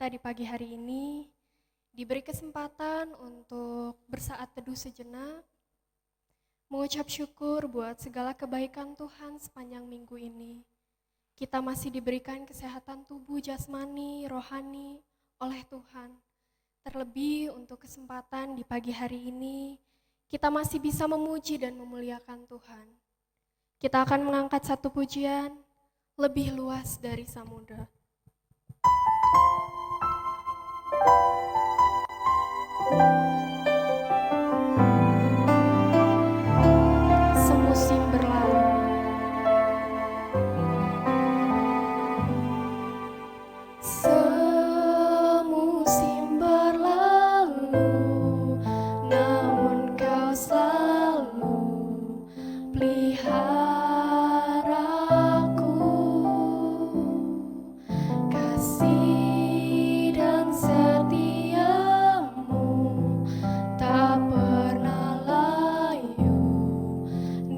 kita di pagi hari ini diberi kesempatan untuk bersaat teduh sejenak, mengucap syukur buat segala kebaikan Tuhan sepanjang minggu ini. Kita masih diberikan kesehatan tubuh jasmani, rohani oleh Tuhan. Terlebih untuk kesempatan di pagi hari ini, kita masih bisa memuji dan memuliakan Tuhan. Kita akan mengangkat satu pujian, lebih luas dari samudra. Semusim berlalu. Semusim berlalu, namun kau selalu peliharaku. Kasih dan setiamu tak pernah layu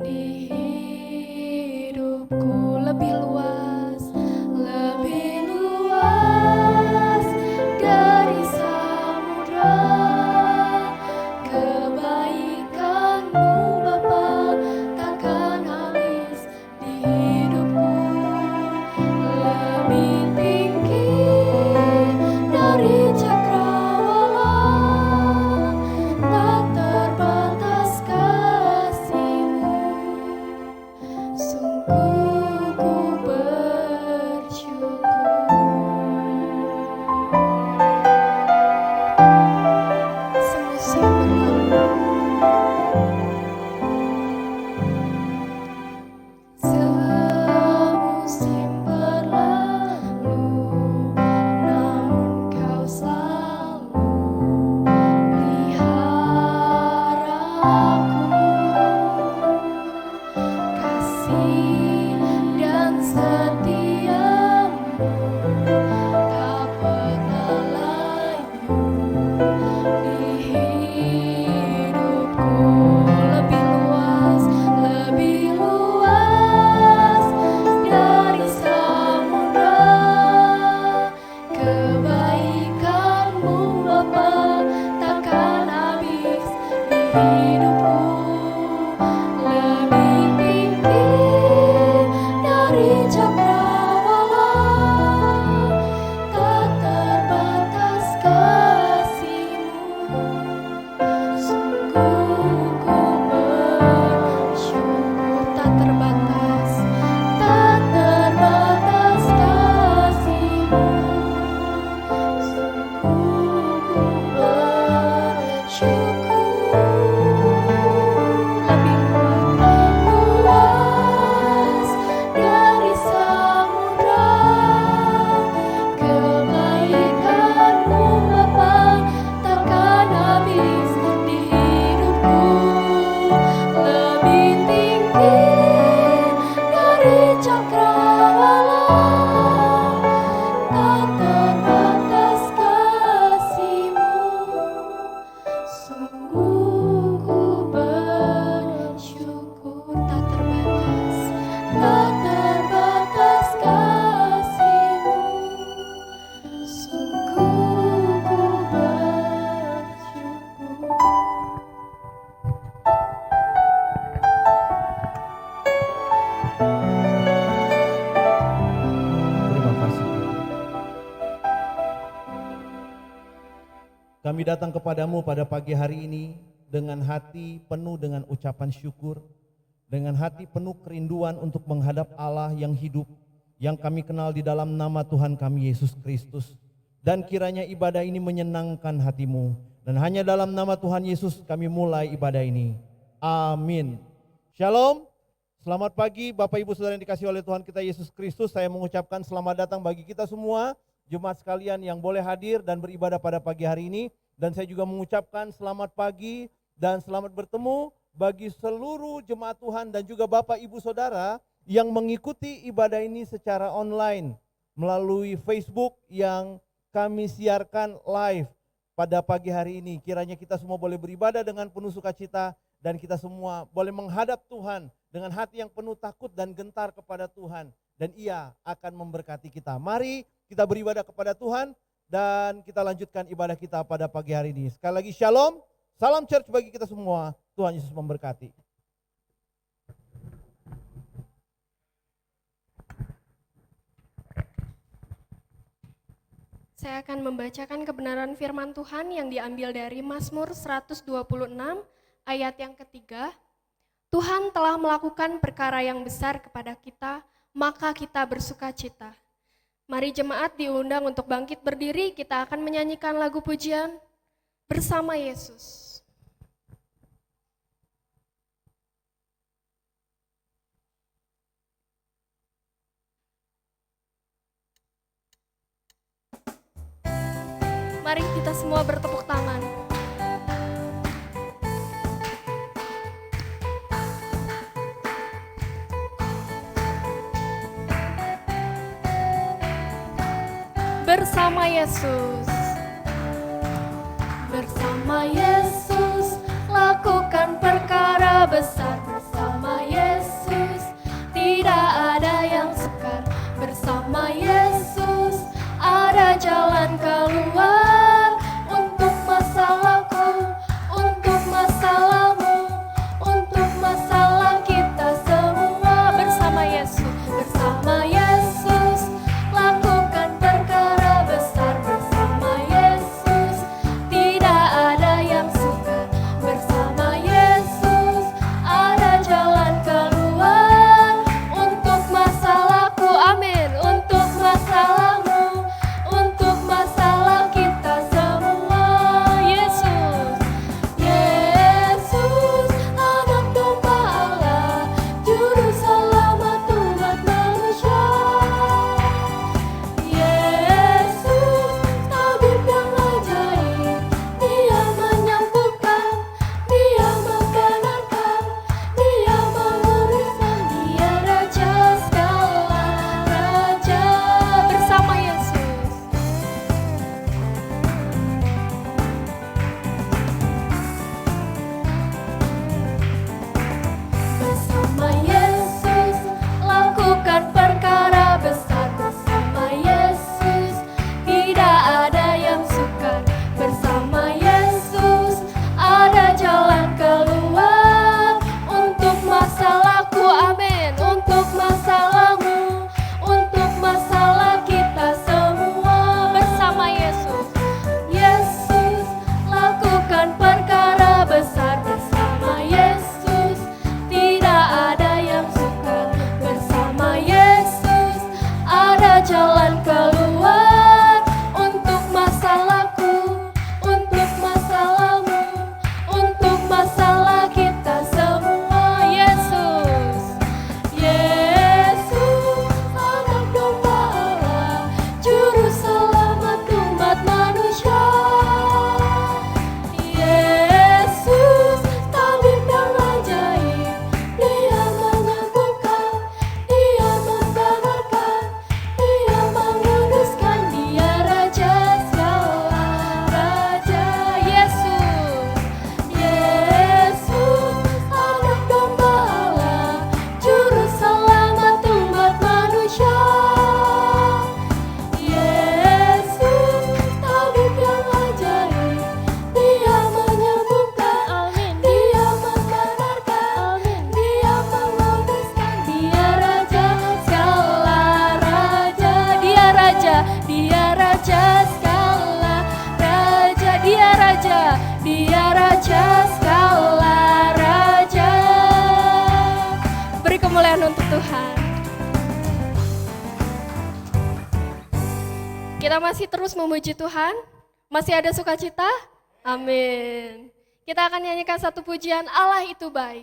di hidupku. Lebih luas dari samudra. Kebaikanmu Bapa takkan habis di hidupku. Lebih tinggi dari cakrawala, tak terbatas kasih-Mu. Sungguh ku bersyukur. Semusim berlalu. Semusim berlalu, namun kau selalu peliharaku. Kasih dan setiamu tak pernah layu di hidupku. Lebih luas dari samudra. Kebaikanmu Bapa takkan habis di hidupku. Lebih tinggi dari cakrawala, tak terbatas kasih-Mu. Sungguh ku bersyukur. Tak terbatas kasih-Mu. Sungguh ku bersyukur. Lebih luas dari samudra. Kebaikanmu Bapa takkan habis di hidupku. Lebih tinggi dari cakrawala, tak terbatas kasih-Mu. Sungguh ku bersyukur. Tak terbatas kasih-Mu. Sungguh ku bersyukur. Terima kasih Tuhan. Kami datang kepadamu pada pagi hari ini dengan hati penuh dengan ucapan syukur, dengan hati penuh kerinduan untuk menghadap Allah yang hidup, yang kami kenal di dalam nama Tuhan kami Yesus Kristus. Dan kiranya ibadah ini menyenangkan hati-Mu. Dan hanya dalam nama Tuhan Yesus kami mulai ibadah ini. Amin. Shalom. Selamat pagi Bapak Ibu Saudara yang dikasihi oleh Tuhan kita Yesus Kristus. Saya mengucapkan selamat datang bagi kita semua, jemaat sekalian yang boleh hadir dan beribadah pada pagi hari ini. Dan saya juga mengucapkan selamat pagi dan selamat bertemu bagi seluruh jemaat Tuhan dan juga Bapak Ibu Saudara yang mengikuti ibadah ini secara online melalui Facebook yang kami siarkan live pada pagi hari ini. Kiranya kita semua boleh beribadah dengan penuh sukacita dan kita semua boleh menghadap Tuhan dengan hati yang penuh takut dan gentar kepada Tuhan, dan Ia akan memberkati kita. Mari kita beribadah kepada Tuhan dan kita lanjutkan ibadah kita pada pagi hari ini. Sekali lagi shalom, salam church bagi kita semua. Tuhan Yesus memberkati. Saya akan membacakan kebenaran firman Tuhan yang diambil dari Mazmur 126 ayat yang ketiga. Tuhan telah melakukan perkara yang besar kepada kita, maka kita bersukacita. Mari jemaat diundang untuk bangkit berdiri, kita akan menyanyikan lagu pujian Bersama Yesus. Mari kita semua bertepuk tangan. Bersama Yesus. Bersama Yesus, lakukan perkara besar. Bersama Yesus, tidak ada yang sukar. Bersama Yesus, ada jalan keluar untuk masalahku, untuk masalahmu, untuk masalah kita semua. Bersama Yesus, bersama Yesus, lakukan perkara besar. Bersama Yesus, tidak ada yang sukar. Bersama Yesus, ada jalan keluar untuk masalahku. Amin. Untuk masalahmu, untuk masalah kita semua. Yesus, Yesus, anak domba Allah, juru selamat umat manusia. Yesus, tabib yang ajaib, Dia menyembuhkan, Dia membenarkan, Dia menguruskan, Dia Raja segala raja. Bersama Yesus. Bersama Yesus, lakukan perkara besar. Bersama Yesus, tidak ada yang sukar. Bersama Yesus, ada jalan keluar untuk masalahku. Amin. Untuk masalahmu, untuk masalah kita semua. Bersama Yesus. Yesus, lakukan perkara besar. Bersama Yesus, tidak ada yang sukar. Bersama Yesus, ada jalan keluar untuk masalahku, untuk masalahmu, untuk masalah kita semua. Yesus, Yesus, anak domba Allah, juru selamat umat manusia. Yesus, tabib yang ajaib, Dia menyembuhkan, Dia membenarkan, Dia menguduskan, Dia Raja segala raja. Yesus, Yesus, anak domba Allah, juru selamat umat manusia. Yesus, tabib yang ajaib, Dia menyembuhkan, Dia membenarkan, Dia menguduskan, Dia Raja segala raja. Dia Raja, Dia Raja segala raja. Dia Raja, Dia Raja segala raja. Beri kemuliaan untuk Tuhan. Kita masih terus memuji Tuhan. Masih ada sukacita? Amin. Kita akan nyanyikan satu pujian, Allah itu baik.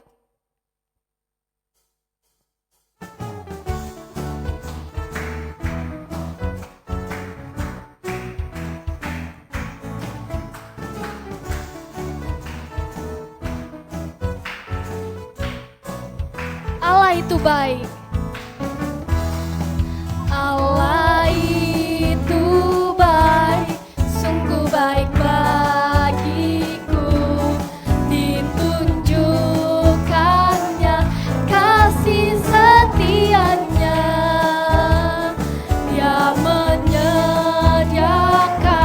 Allah itu baik. Allah itu baik, sungguh baik bagiku. Ditunjukkannya kasih setianya. Dia menyediakan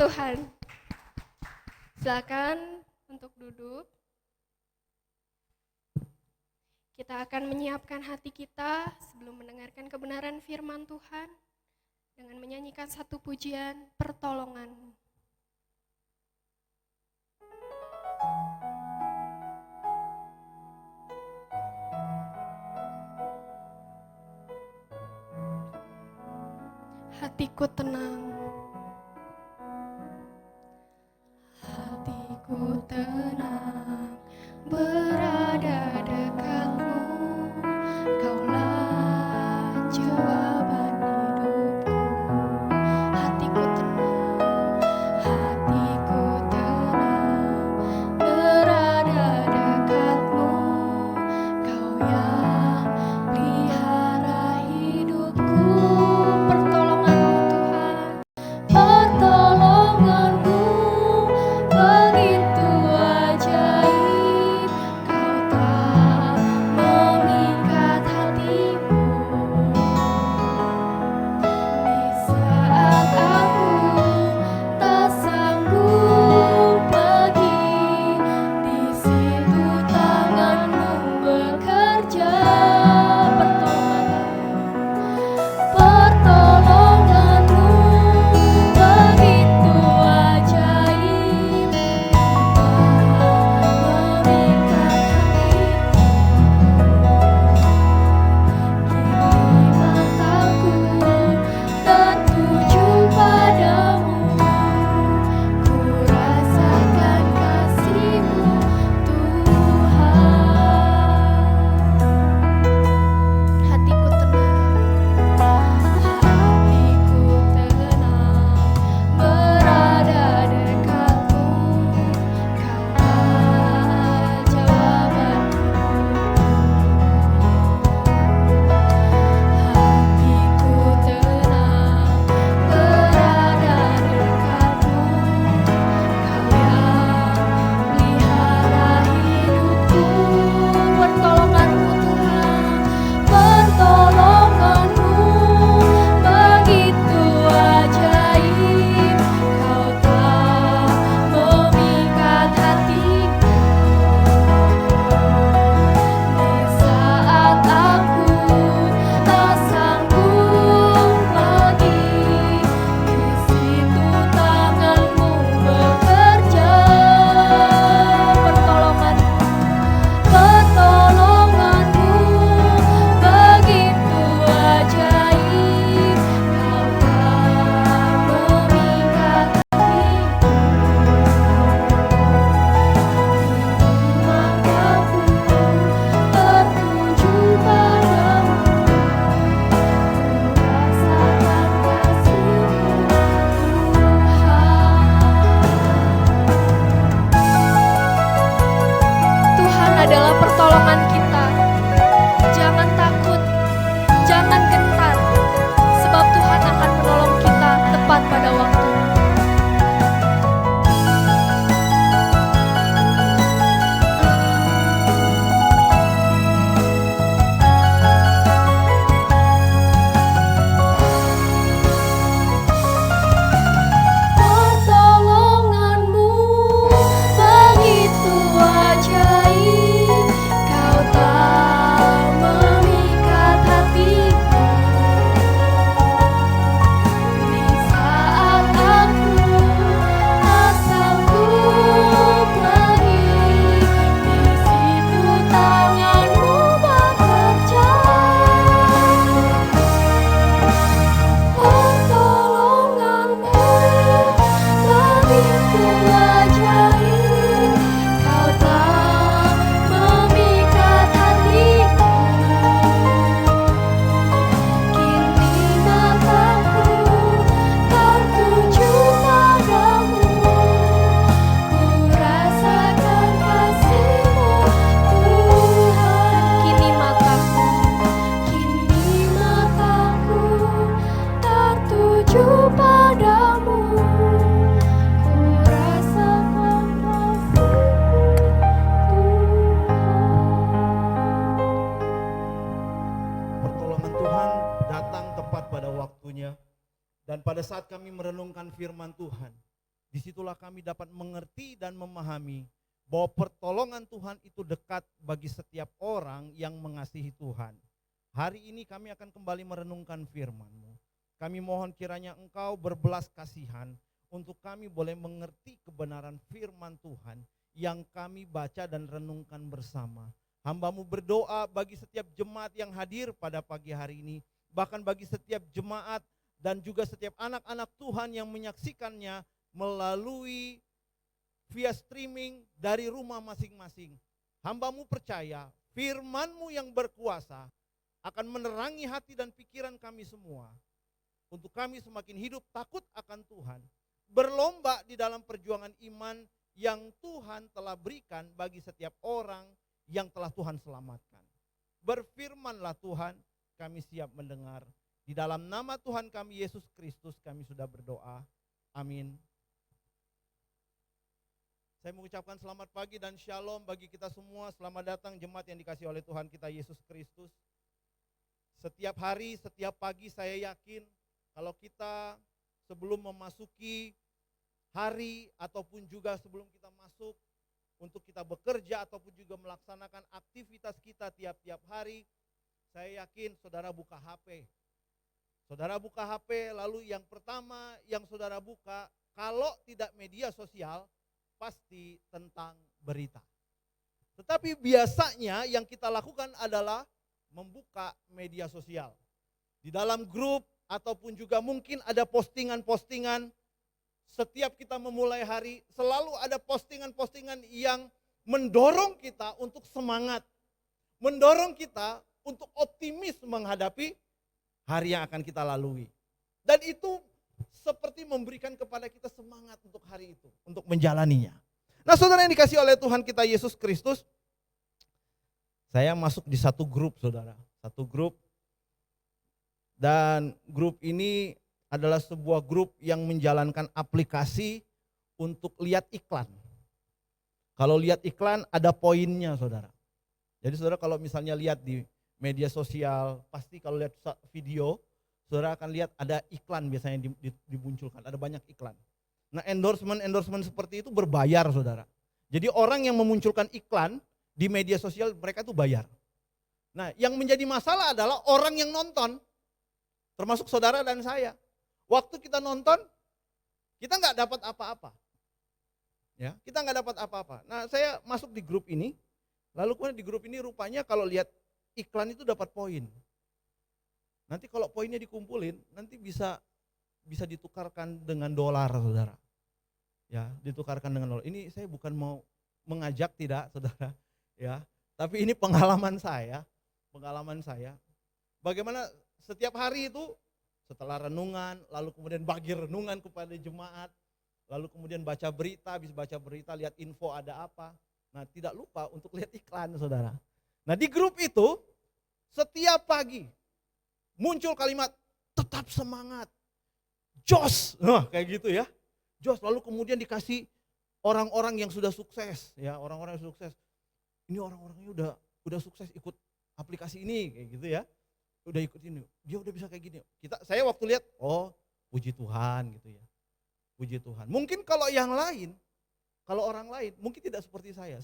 Tuhan. Silakan untuk duduk. Kita akan menyiapkan hati kita sebelum mendengarkan kebenaran firman Tuhan dengan menyanyikan satu pujian pertolongan-Mu. Hatiku tenang, hatiku tenang, berada dekat-Mu, Kaulah jawaban hidupku. Hatiku tenang, berada dekat-Mu, Kau yang pelihara hidupku. Pertolongan-Mu begitu ajaib, Kau tak mengikat hatiku. Di saat aku tak sanggup lagi, di situ tangan-Mu bekerja. Pertolongan-Mu begitu ajaib, mengikat hatiku. Kini mataku tertuju padamu, ku rasakan kasih-Mu, Tuhan. Hatiku tenang, berada dekat-Mu, Kaulah jawaban hatiku. Tenang, berada dekat-Mu, Kau yang pelihara hidupku. Pertolongan-Mu Tuhan, pertolongan-Mu begitu ajaib, Kau tak memikat hatiku. Di saat aku tak sanggup lagi, di situ tangan-Mu bekerja. Pertolongan-Mu begitu ajaib, Kau tak memikat hatiku. Mataku tertuju padamu, ku rasakan kasih-Mu, Tuhan. Tuhan adalah pertolongan kita. Jangan takut, jangan gentar, sebab Tuhan akan menolong kita tepat pada waktunya. Pertolongan-Mu begitu ajaib, Kau tak memikat hatiku. Di saat aku tak sanggup lagi, di situ tangan-Mu bekerja. Pertolongan-Mu begitu ajaib, Kau tak memikat hatiku. Kini mataku tertuju padamu, ku rasakan kasih-Mu, Tuhan. Kini mataku tertuju padamu, ku rasakan kasih-Mu, Tuhan. Pertolongan Tuhan datang tepat pada waktunya. Dan pada saat kami merenungkan firman Tuhan, Disitulah kami dapat mengerti dan memahami bahwa pertolongan Tuhan itu dekat bagi setiap orang yang mengasihi Tuhan. Hari ini kami akan kembali merenungkan firman-Mu. Kami mohon kiranya Engkau berbelas kasihan untuk kami boleh mengerti kebenaran firman Tuhan yang kami baca dan renungkan bersama. Hamba-Mu berdoa bagi setiap jemaat yang hadir pada pagi hari ini, bahkan bagi setiap jemaat dan juga setiap anak-anak Tuhan yang menyaksikannya melalui via streaming dari rumah masing-masing. Hamba-Mu percaya firman-Mu yang berkuasa akan menerangi hati dan pikiran kami semua. Untuk kami semakin hidup takut akan Tuhan, berlomba di dalam perjuangan iman yang Tuhan telah berikan bagi setiap orang yang telah Tuhan selamatkan. Berfirmanlah Tuhan, kami siap mendengar. Di dalam nama Tuhan kami Yesus Kristus kami sudah berdoa. Amin. Saya mengucapkan selamat pagi dan shalom bagi kita semua. Selamat datang jemaat yang dikasihi oleh Tuhan kita Yesus Kristus. Setiap hari, setiap pagi saya yakin kalau kita sebelum memasuki hari ataupun juga sebelum kita masuk untuk kita bekerja ataupun juga melaksanakan aktivitas kita tiap-tiap hari, saya yakin saudara buka HP. Saudara buka HP, lalu yang pertama yang saudara buka, kalau tidak media sosial, pasti tentang berita. Tetapi biasanya yang kita lakukan adalah membuka media sosial. Di dalam grup ataupun juga mungkin ada postingan-postingan. Setiap kita memulai hari selalu ada postingan-postingan yang mendorong kita untuk semangat. Mendorong kita untuk optimis menghadapi hari yang akan kita lalui. Dan itu seperti memberikan kepada kita semangat untuk hari itu, untuk menjalaninya. Nah, saudara yang dikasihi oleh Tuhan kita Yesus Kristus, saya masuk di satu grup, saudara. Satu grup, dan grup ini adalah sebuah grup yang menjalankan aplikasi untuk lihat iklan. Kalau lihat iklan ada poinnya, saudara. Jadi saudara kalau misalnya lihat di media sosial, pasti kalau lihat video, saudara akan lihat ada iklan biasanya dimunculkan, ada banyak iklan. Nah, endorsement seperti itu berbayar, saudara. Jadi orang yang memunculkan iklan di media sosial mereka tuh bayar. Nah, yang menjadi masalah adalah orang yang nonton, termasuk saudara dan saya. Waktu kita nonton, kita nggak dapat apa-apa. Ya, kita nggak dapat apa-apa. Nah, saya masuk di grup ini, lalu kemudian di grup ini rupanya kalau lihat iklan itu dapat poin. Nanti kalau poinnya dikumpulin, nanti bisa ditukarkan dengan dolar, saudara. Ya, ditukarkan dengan dolar. Ini saya bukan mau mengajak, tidak, saudara. Ya, tapi ini pengalaman saya. Bagaimana setiap hari itu setelah renungan, lalu kemudian bagi renungan kepada jemaat, lalu kemudian baca berita, habis baca berita lihat info ada apa. Nah, tidak lupa untuk lihat iklan, saudara. Nah, di grup itu setiap pagi muncul kalimat tetap semangat, jos, nah kayak gitu ya, jos. Lalu kemudian dikasih orang-orang yang sudah sukses, ya orang-orang yang sukses. Ini orang-orangnya udah sukses ikut aplikasi ini, kayak gitu ya. Udah ikut ini, dia udah bisa kayak gini. Saya waktu lihat, oh puji Tuhan gitu ya, puji Tuhan. Mungkin kalau yang lain, kalau orang lain mungkin tidak seperti saya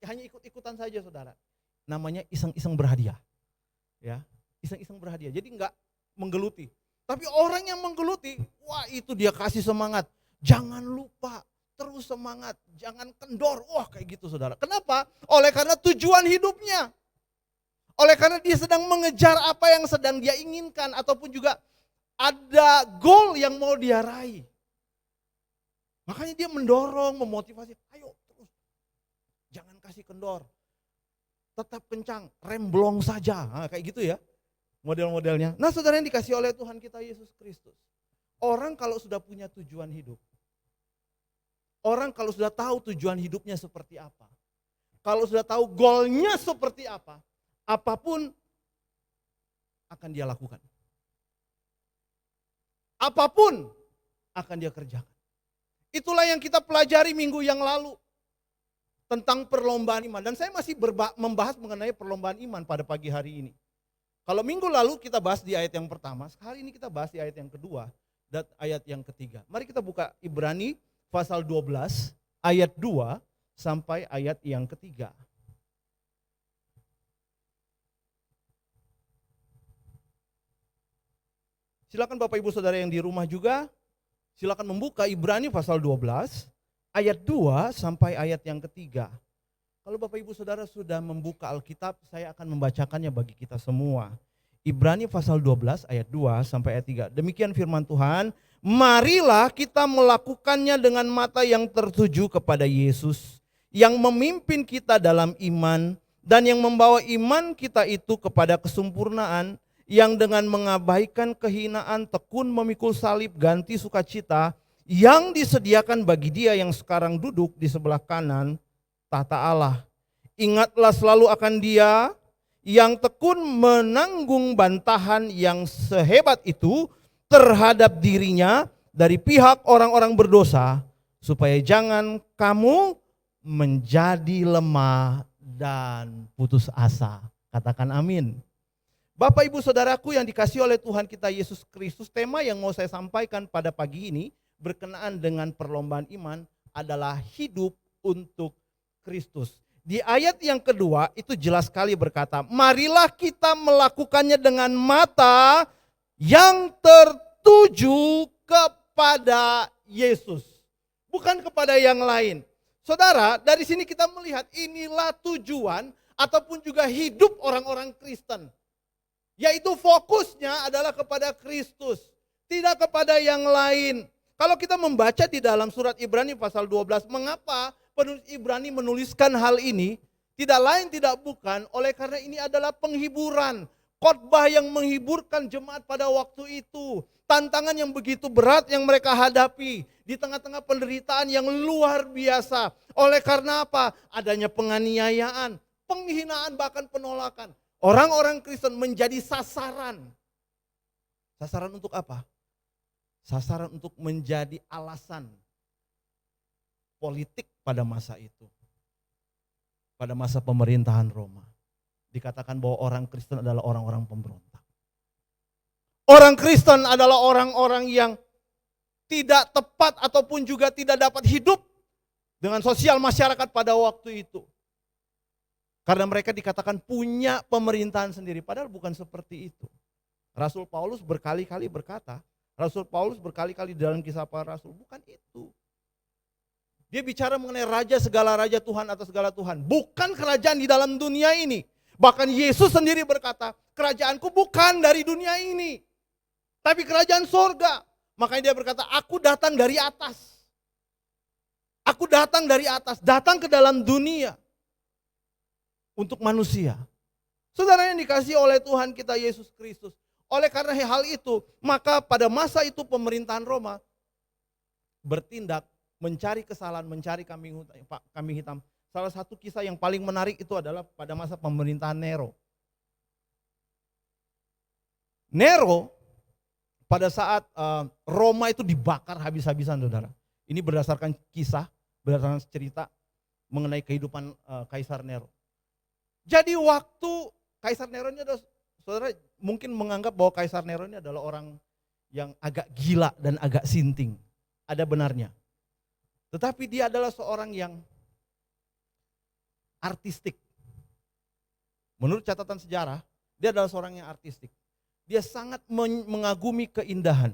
hanya ikut-ikutan saja, saudara. Namanya iseng-iseng berhadiah, ya, iseng-iseng berhadiah. Jadi enggak menggeluti. Tapi orang yang menggeluti, wah itu dia kasih semangat. Jangan lupa, terus semangat, jangan kendor. Wah kayak gitu, saudara. Kenapa? Oleh karena tujuan hidupnya. Oleh karena dia sedang mengejar apa yang sedang dia inginkan, ataupun juga ada goal yang mau dia raih. Makanya dia mendorong, memotivasi, ayo terus. Jangan kasih kendor. Tetap kencang, rem blong saja. Nah, kayak gitu ya model-modelnya. Nah, saudara yang dikasihi oleh Tuhan kita Yesus Kristus. Orang kalau sudah punya tujuan hidup, orang kalau sudah tahu tujuan hidupnya seperti apa, kalau sudah tahu goalnya seperti apa, apapun akan dia lakukan. Apapun akan dia kerjakan. Itulah yang kita pelajari minggu yang lalu tentang perlombaan iman. Dan saya masih membahas mengenai perlombaan iman pada pagi hari ini. Kalau minggu lalu kita bahas di ayat yang pertama, hari ini kita bahas di ayat yang kedua dan ayat yang ketiga. Mari kita buka Ibrani pasal 12 ayat 2 sampai ayat yang ketiga. Silakan Bapak Ibu Saudara yang di rumah juga, silakan membuka Ibrani pasal 12 ayat 2 sampai ayat yang ketiga. Kalau Bapak Ibu Saudara sudah membuka Alkitab, saya akan membacakannya bagi kita semua. Ibrani pasal 12 ayat 2 sampai ayat 3. Demikian firman Tuhan, marilah kita melakukannya dengan mata yang tertuju kepada Yesus, yang memimpin kita dalam iman, dan yang membawa iman kita itu kepada kesempurnaan, yang dengan mengabaikan kehinaan tekun memikul salib ganti sukacita, yang disediakan bagi dia yang sekarang duduk di sebelah kanan tahta Allah. Ingatlah selalu akan dia yang tekun menanggung bantahan yang sehebat itu terhadap dirinya dari pihak orang-orang berdosa, supaya jangan kamu menjadi lemah dan putus asa. Katakan amin. Bapak Ibu Saudaraku yang dikasihi oleh Tuhan kita Yesus Kristus, tema yang mau saya sampaikan pada pagi ini berkenaan dengan perlombaan iman adalah hidup untuk Kristus. Di ayat yang kedua itu jelas sekali berkata, marilah kita melakukannya dengan mata yang tertuju kepada Yesus, bukan kepada yang lain. Saudara, dari sini kita melihat inilah tujuan ataupun juga hidup orang-orang Kristen, yaitu fokusnya adalah kepada Kristus, tidak kepada yang lain. Kalau kita membaca di dalam surat Ibrani pasal 12, mengapa penulis Ibrani menuliskan hal ini? Tidak lain tidak bukan oleh karena ini adalah penghiburan, khotbah yang menghiburkan jemaat pada waktu itu. Tantangan yang begitu berat yang mereka hadapi di tengah-tengah penderitaan yang luar biasa. Oleh karena apa? Adanya penganiayaan, penghinaan, bahkan penolakan. Orang-orang Kristen menjadi sasaran. Sasaran untuk apa? Sasaran untuk menjadi alasan politik pada masa itu. Pada masa pemerintahan Roma. Dikatakan bahwa orang Kristen adalah orang-orang pemberontak. Orang Kristen adalah orang-orang yang tidak tepat ataupun juga tidak dapat hidup dengan sosial masyarakat pada waktu itu. Karena mereka dikatakan punya pemerintahan sendiri, padahal bukan seperti itu. Rasul Paulus berkali-kali berkata, dalam kisah para rasul, bukan itu. Dia bicara mengenai raja segala raja, Tuhan atas segala Tuhan. Bukan kerajaan di dalam dunia ini. Bahkan Yesus sendiri berkata, kerajaanku bukan dari dunia ini, tapi kerajaan sorga. Makanya dia berkata, aku datang dari atas. Aku datang dari atas, datang ke dalam dunia untuk manusia. Saudara yang dikasihi oleh Tuhan kita Yesus Kristus. Oleh karena hal itu, maka pada masa itu pemerintahan Roma bertindak mencari kesalahan, mencari kambing hitam. Salah satu kisah yang paling menarik itu adalah pada masa pemerintahan Nero. Nero pada saat Roma itu dibakar habis-habisan, saudara. Ini berdasarkan kisah, berdasarkan cerita mengenai kehidupan Kaisar Nero. Jadi waktu Kaisar Nero ini adalah, saudara mungkin menganggap bahwa Kaisar Nero ini adalah orang yang agak gila dan agak sinting. Ada benarnya. Tetapi dia adalah seorang yang artistik. Menurut catatan sejarah, dia adalah seorang yang artistik. Dia sangat mengagumi keindahan.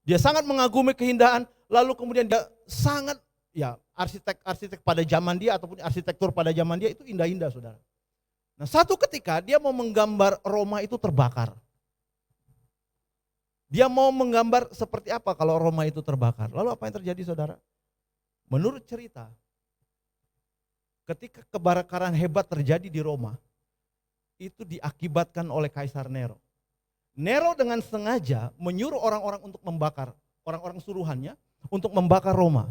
Dia sangat mengagumi keindahan, lalu kemudian dia sangat, ya arsitek pada zaman dia ataupun arsitektur pada zaman dia itu indah-indah, saudara. Nah, satu ketika dia mau menggambar Roma itu terbakar. Dia mau menggambar seperti apa kalau Roma itu terbakar. Lalu apa yang terjadi, saudara? Menurut cerita, ketika kebakaran hebat terjadi di Roma, itu diakibatkan oleh Kaisar Nero. Nero dengan sengaja menyuruh orang-orang untuk membakar, orang-orang suruhannya untuk membakar Roma.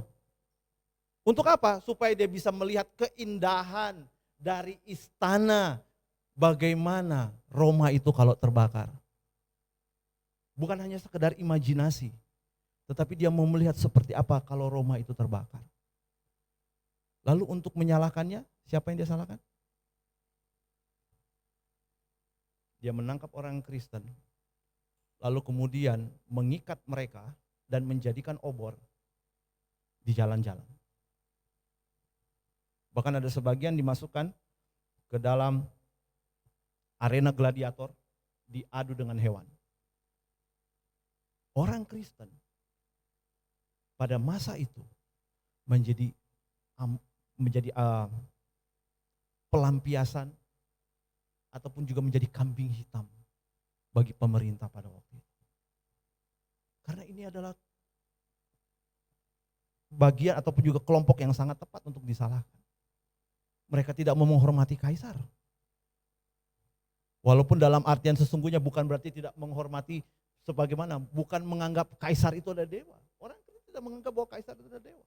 Untuk apa? Supaya dia bisa melihat keindahan dari istana, bagaimana Roma itu kalau terbakar. Bukan hanya sekedar imajinasi, tetapi dia mau melihat seperti apa kalau Roma itu terbakar. Lalu untuk menyalahkannya, siapa yang dia salahkan? Dia menangkap orang Kristen, lalu kemudian mengikat mereka dan menjadikan obor. di jalan-jalan. Bahkan ada sebagian dimasukkan ke dalam arena gladiator, diadu dengan hewan. Orang Kristen pada masa itu menjadi pelampiasan ataupun juga menjadi kambing hitam bagi pemerintah pada waktu itu. Karena ini adalah bagian ataupun juga kelompok yang sangat tepat untuk disalahkan. Mereka tidak mau menghormati kaisar. Walaupun dalam artian sesungguhnya bukan berarti tidak menghormati sebagaimana, bukan menganggap kaisar itu adalah dewa. Orang Kristen tidak menganggap bahwa kaisar itu adalah dewa.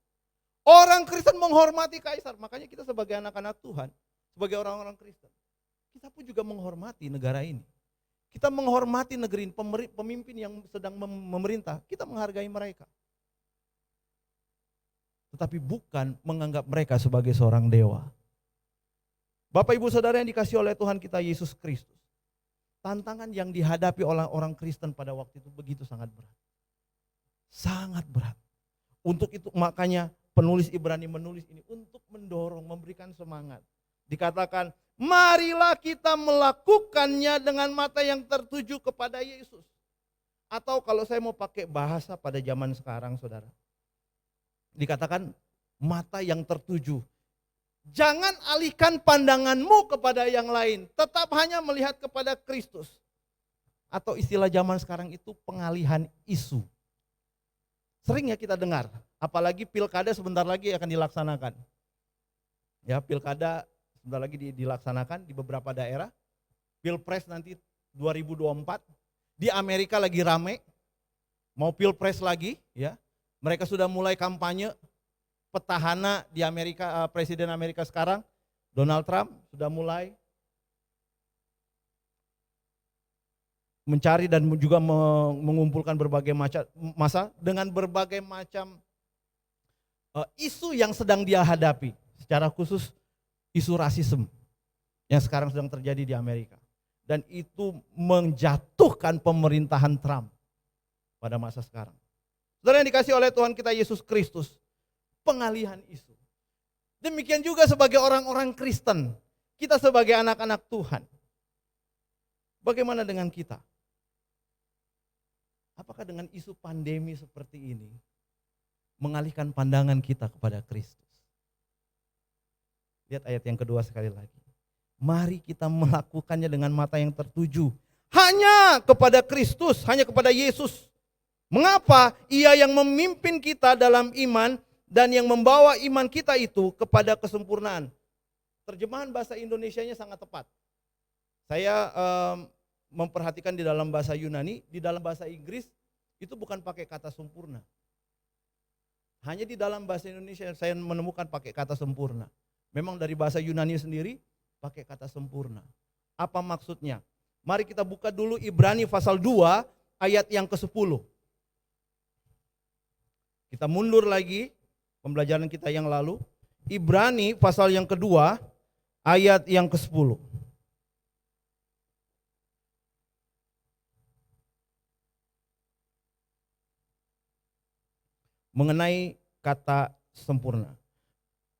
Orang Kristen menghormati kaisar, makanya kita sebagai anak-anak Tuhan, sebagai orang-orang Kristen, kita pun juga menghormati negara ini. Kita menghormati negeri ini, pemimpin yang sedang memerintah, kita menghargai mereka. Tetapi bukan menganggap mereka sebagai seorang dewa. Bapak Ibu Saudara yang dikasihi oleh Tuhan kita Yesus Kristus, tantangan yang dihadapi oleh orang Kristen pada waktu itu begitu sangat berat. Sangat berat. Untuk itu makanya penulis Ibrani menulis ini untuk mendorong, memberikan semangat. Dikatakan, marilah kita melakukannya dengan mata yang tertuju kepada Yesus. Atau kalau saya mau pakai bahasa pada zaman sekarang saudara, dikatakan mata yang tertuju. Jangan alihkan pandanganmu kepada yang lain, tetap hanya melihat kepada Kristus. Atau istilah zaman sekarang itu pengalihan isu. Sering ya kita dengar, apalagi pilkada sebentar lagi akan dilaksanakan. Ya, pilkada sebentar lagi dilaksanakan di beberapa daerah. Pilpres nanti 2024, di Amerika lagi rame, mau pilpres lagi ya. Mereka sudah mulai kampanye. Petahana di Amerika, Presiden Amerika sekarang, Donald Trump sudah mulai mencari dan juga mengumpulkan berbagai macam masa dengan berbagai macam isu yang sedang dia hadapi, secara khusus isu rasisme yang sekarang sedang terjadi di Amerika. Dan itu menjatuhkan pemerintahan Trump pada masa sekarang. Saudara yang dikasihi oleh Tuhan kita Yesus Kristus, pengalihan isu. Demikian juga sebagai orang-orang Kristen, kita sebagai anak-anak Tuhan. Bagaimana dengan kita? Apakah dengan isu pandemi seperti ini mengalihkan pandangan kita kepada Kristus? Lihat ayat yang kedua sekali lagi. Mari kita melakukannya dengan mata yang tertuju hanya kepada Kristus, hanya kepada Yesus. Mengapa? Ia yang memimpin kita dalam iman dan yang membawa iman kita itu kepada kesempurnaan. Terjemahan bahasa Indonesianya sangat tepat. Saya memperhatikan di dalam bahasa Yunani, di dalam bahasa Inggris itu bukan pakai kata sempurna. Hanya di dalam bahasa Indonesia saya menemukan pakai kata sempurna. Memang dari bahasa Yunani sendiri pakai kata sempurna. Apa maksudnya? Mari kita buka dulu Ibrani pasal 2 ayat yang ke-10. Kita mundur lagi pembelajaran kita yang lalu, Ibrani pasal yang kedua, ayat yang ke-10. Mengenai kata sempurna.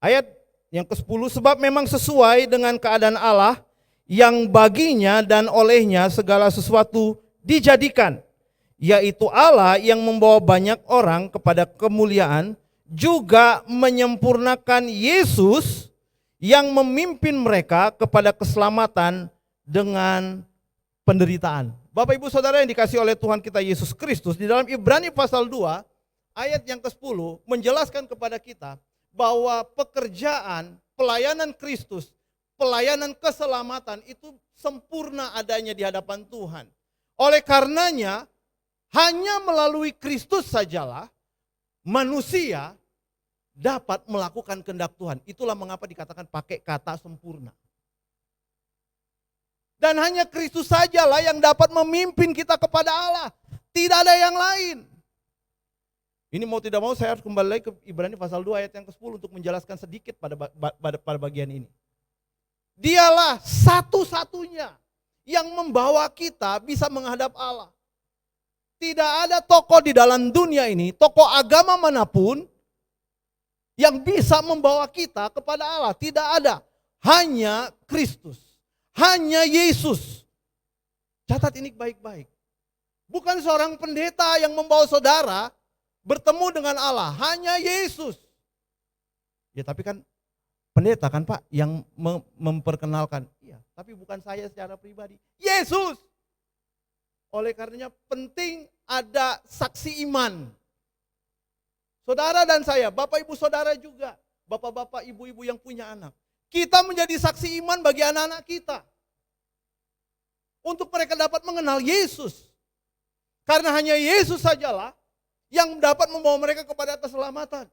Ayat yang ke-10, sebab memang sesuai dengan keadaan Allah yang baginya dan olehnya segala sesuatu dijadikan, yaitu Allah yang membawa banyak orang kepada kemuliaan, juga menyempurnakan Yesus yang memimpin mereka kepada keselamatan dengan penderitaan. Bapak Ibu Saudara yang dikasihi oleh Tuhan kita Yesus Kristus, di dalam Ibrani pasal 2 ayat yang ke-10 menjelaskan kepada kita bahwa pekerjaan pelayanan Kristus, pelayanan keselamatan itu sempurna adanya di hadapan Tuhan. Oleh karenanya hanya melalui Kristus sajalah manusia dapat melakukan kehendak Tuhan. Itulah mengapa dikatakan pakai kata sempurna. Dan hanya Kristus sajalah yang dapat memimpin kita kepada Allah. Tidak ada yang lain. Ini mau tidak mau saya harus kembali lagi ke Ibrani pasal 2 ayat yang ke-10 untuk menjelaskan sedikit pada bagian ini. Dialah satu-satunya yang membawa kita bisa menghadap Allah. Tidak ada tokoh di dalam dunia ini, tokoh agama manapun yang bisa membawa kita kepada Allah. Tidak ada. Hanya Kristus. Hanya Yesus. Catat ini baik-baik. Bukan seorang pendeta yang membawa saudara bertemu dengan Allah. Hanya Yesus. Ya tapi kan pendeta kan Pak yang memperkenalkan. Iya, tapi bukan saya secara pribadi. Yesus. Oleh karenanya penting ada saksi iman. Saudara dan saya, Bapak Ibu Saudara juga, Bapak-bapak Ibu-ibu yang punya anak. Kita menjadi saksi iman bagi anak-anak kita. Untuk mereka dapat mengenal Yesus. Karena hanya Yesus sajalah yang dapat membawa mereka kepada keselamatan.